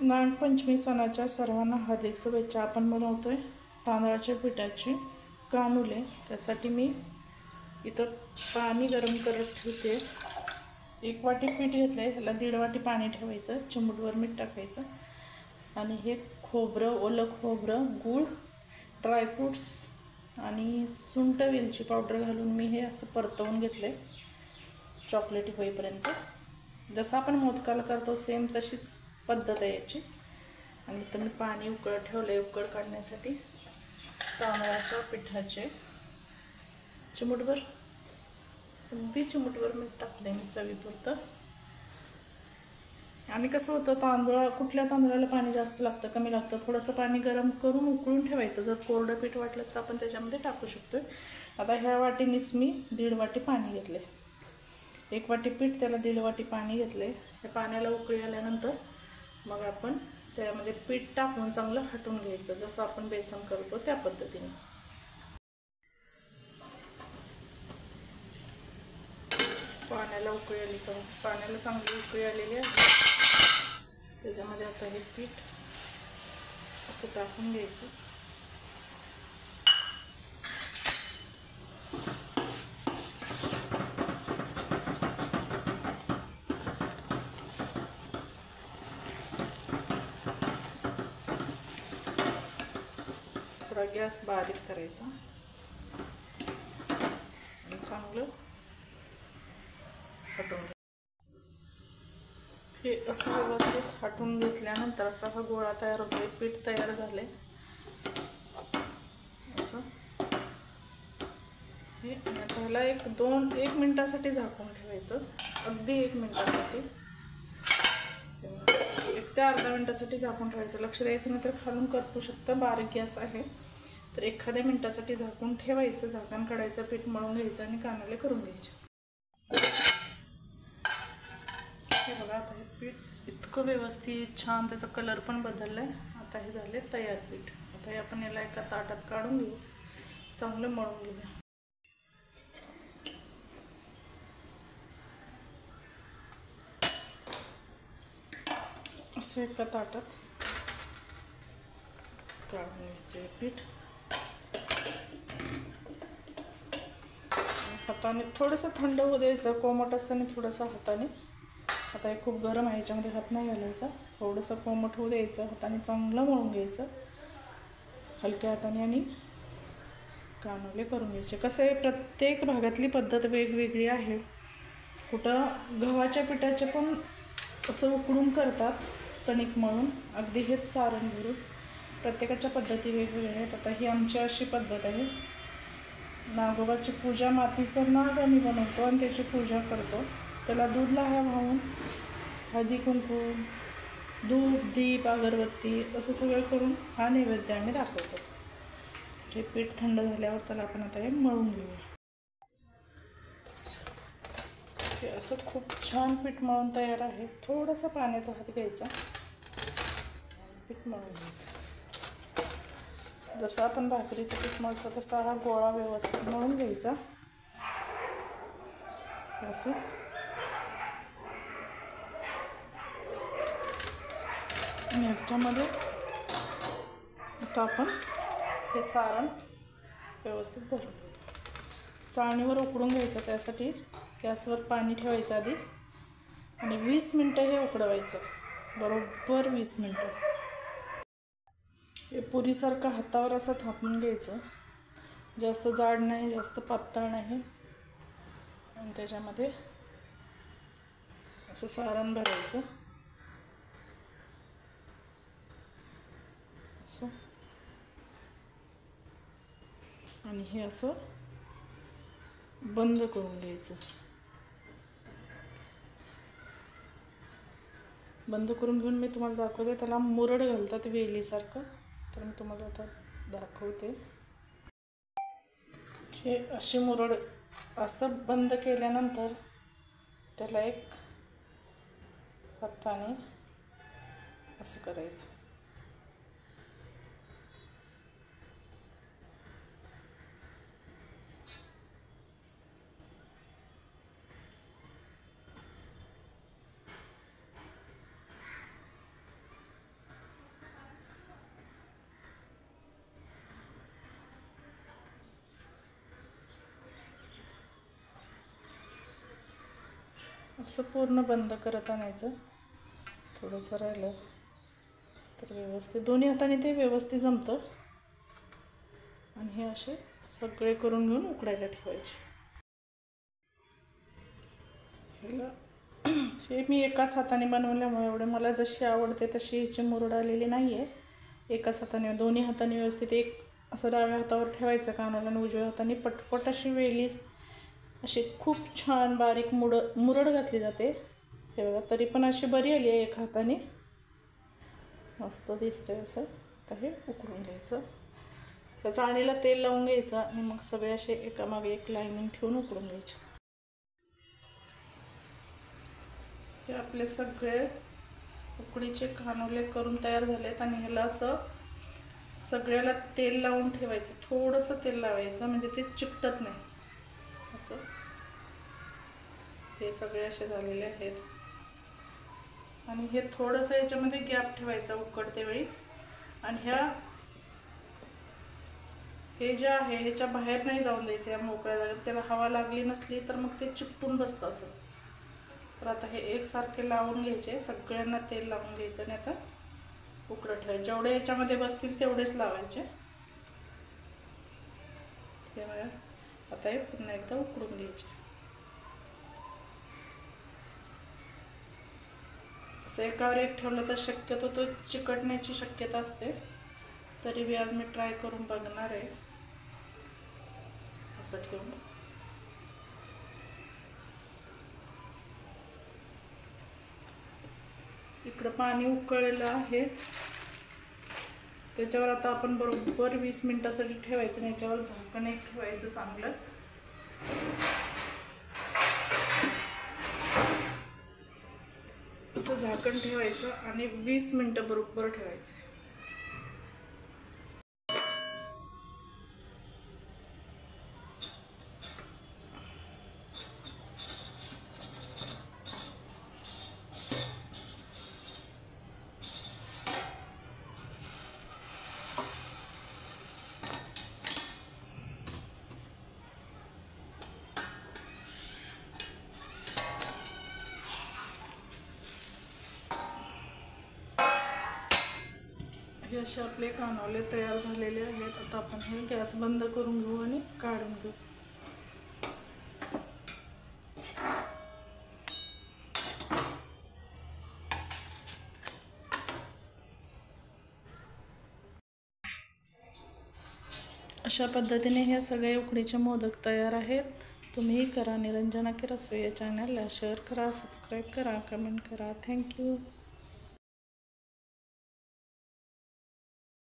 नागपंचमी सणाच्या सर्वांना हार्दिक शुभेच्छा। आपण बनवतोय तांदळाच्या पिठाचे कानुले। त्यासाठी मी इथं पाणी गरम करत ठेवते। 1 वाटी पीठ घेतलंय, ह्याला 1.5 वाटी पाणी ठेवायचं, चिमूटभर मीठ टाकायचं आणि हे खोबरं, ओलं खोबरं, गूळ, ड्रायफ्रूट्स आणि सुंठ वेलची पावडर घालून मी हे असं परतवून घेतलंय चॉकलेटी होईपर्यंत। जसं आपण मोदकाला करतो सेम तशीच पद्धत आहे याची। आणि इथं मी पाणी उकळत ठेवलंय उकळ काढण्यासाठी। तांदळाच्या पिठाचे चिमूटभर, अगदी चिमूटभर मीठ टाकले मी चवीपुरतं। आणि कसं होतं, कुठल्या तांदळाला पाणी जास्त लागतं कमी लागतं, थोडंसं पाणी गरम करून उकळून ठेवायचं। जर कोरडं पीठ वाटलं तर आपण त्याच्यामध्ये टाकू शकतो। आता ह्या वाटीनेच मी 1.5 वाटी पाणी घेतले। 1 वाटी पीठ, त्याला 1.5 वाटी पाणी घेतले। त्या पाण्याला उकळी आल्यानंतर मग आपण त्यामध्ये पीठ टाकून चांगलं हटवून घ्यायचं, जसं आपण बेसन करतो त्या पद्धतीने। पाण्याला उकळी आली तर पाण्याला चांगली उकळी आलेली आहे। त्याच्यामध्ये आता हे पीठ असं टाकून घ्यायचं। थोडा गॅस बारीक करायचा आणि चांगलं हटवून घ्यायचं। हे असं व्यवस्थित हटवून घेतल्यानंतर असा हा गोळा तयार होतोय, पीठ तयार झाले असं हे। त्याला 1 मिनिटासाठी झाकून ठेवायचं, अगदी 1 मिनिटासाठी, 1 ते अर्धा मिनिटासाठी झाकून ठेवायचं। लक्ष द्यायचं नाही तर खालून करपू शकतं, बारीक गॅस आहे तर एखाद्या मिनिटासाठी झाकून ठेवायचं। झाकण काढायचं, पीठ मळून घ्यायचं आणि कानुले करून घ्यायचे। हे बघा, आता हे पीठ इतकं व्यवस्थित छान, त्याचा कलर पण बदललाय। आता हे झाले तयार पीठ। आता हे आपण याला एका ताटात काढून घेऊ, चांगलं मळून घेऊया। असं एका ताटात काढून घ्यायचं पीठ। हाताने थोडंसं थंड होऊ द्यायचं, कोमट असताना थोडंसं हाताने, आता हे खूप गरम आहे याच्यामध्ये हात नाही घालायचा, थोडंसं कोमट होऊ द्यायचं, हाताने चांगलं मळून घ्यायचं हलक्या हाताने आणि कानुले करून घ्यायचे। कसं आहे, प्रत्येक भागातली पद्धत वेगवेगळी आहे। कुठं गव्हाच्या पिठाचे पण असं उकडून करतात कणिक मळून, अगदी हेच सारण भरून, प्रत्येकाच्या पद्धती वेगवेगळ्या आहेत। आता ही आमची अशी पद्धत आहे। नागोबाची पूजा, मातीचं नाग आम्ही बनवतो आणि त्याची पूजा करतो। त्याला दूध लाह्या वाहून, हळदी कुंकू, धूप, दीप, अगरबत्ती असं सगळं करून हा नैवेद्य आम्ही दाखवतो। हे पीठ थंड झाल्यावर चला आपण आता हे मळून घेऊया। हे असं खूप छान पीठ मळून तयार आहे। थोडंसं पाण्याचा हात घ्यायचा, पीठ मळून घ्यायचं। जसं आपण भाकरीचं पीठ मळतो तसा हा गोळा व्यवस्थित मळून घ्यायचा असं। आणि ह्याच्यामध्ये आता आपण हे सारण व्यवस्थित भरून घ्यायचं। चाळणीवर उकडून घ्यायचं, त्यासाठी गॅसवर पाणी ठेवायचं आधी आणि 20 मिनटं हे उकडवायचं, बरोबर 20 मिनटं। हे पुरीसारखं हातावर असं थापून घ्यायचं, जास्त जाड नाही जास्त पातळ नाही, आणि त्याच्यामध्ये असं सारण भरायचं असं। आणि हे असं बंद करून घ्यायचं। बंद करून घेऊन मी तुम्हाला दाखवते। त्याला मुरड घालतात वेलीसारखं, तर मी तुम्हाला आता दाखवते। हे अशी मुरड असं बंद केल्यानंतर त्याला एक हाताने असं करायचं। असं पूर्ण बंद करत आणायचं. थोडंसं राहिलं तर व्यवस्थित दोन्ही हाताने ते व्यवस्थित जमतं. आणि हे असे सगळे करून घेऊन उकडायला ठेवायचे. हे मी एकाच हाताने बनवल्यामुळे एवढे मला जशी आवडते तशी ह्याची मुरड आलेली नाही आहे. एकाच हाताने दोन्ही हाताने व्यवस्थित एक असं डाव्या हातावर ठेवायचं कानाला आणि उजव्या हाताने पटपट अशी वेलीच अशी खूप छान बारीक मुरड घातली जाते. हे बघा तरी पण अशी बरी आली आहे एका हाताने, मस्त दिसतंय असं. आता हे उकडून घ्यायचं. त्या चाळणीला तेल लावून घ्यायचं आणि मग सगळे असे एकामागे एक लाईनिंग ठेवून उकडून घ्यायचे. हे आपले सगळे उकडीचे कानोले करून तयार झालेत आणि ह्याला असं सगळ्याला तेल लावून ठेवायचं. थोडंसं तेल लावायचं म्हणजे ते चिकटत नाही. असं हे सगळे असे झालेले आहेत. आणि हे थोडंसं याच्यामध्ये गॅप ठेवायचा उकडते वेळी. आणि हे जे आहे ह्याच्या बाहेर नाही जाऊन द्यायचं या मोकळ्या जागेत. त्याला हवा लागली नसली तर मग ते चिकटून बसतं असं. तर आता हे एकसारखे लावून घ्यायचे, सगळ्यांना तेल लावून घ्यायचं आणि आता उकडत ठेवायचे. जेवढे याच्यामध्ये बसतील तेवढेच लावायचे. त्यामुळे आता हे पुन्हा एकदा उकडून घ्यायचे. असं एकावर एक ठेवलं तर शक्यतो तो चिकटण्याची शक्यता असते. तरी बी आज मी ट्राय करून बघणार आहे असं ठेवून. इकडं पाणी उकळलेलं आहे. त्याच्यावर आता आपण बरोबर 20 मिनिटासाठी ठेवायचं आणि याच्यावर झाकण एक ठेवायचं चांगलं. असं झाकण ठेवायचं आणि 20 मिनिटं बरोबर ठेवायचं. हे असे आपले कानोले तयार झालेले आहेत. आता आपण हे गॅस बंद करून घेऊ आणि काढून घेऊ. अशा पद्धतीने हे सगळे उकडीचे मोदक तयार आहेत. तुम्हीही करा. निरंजना की रसोई या चॅनलला शेअर करा, सबस्क्राईब करा, कमेंट करा. थँक्यू.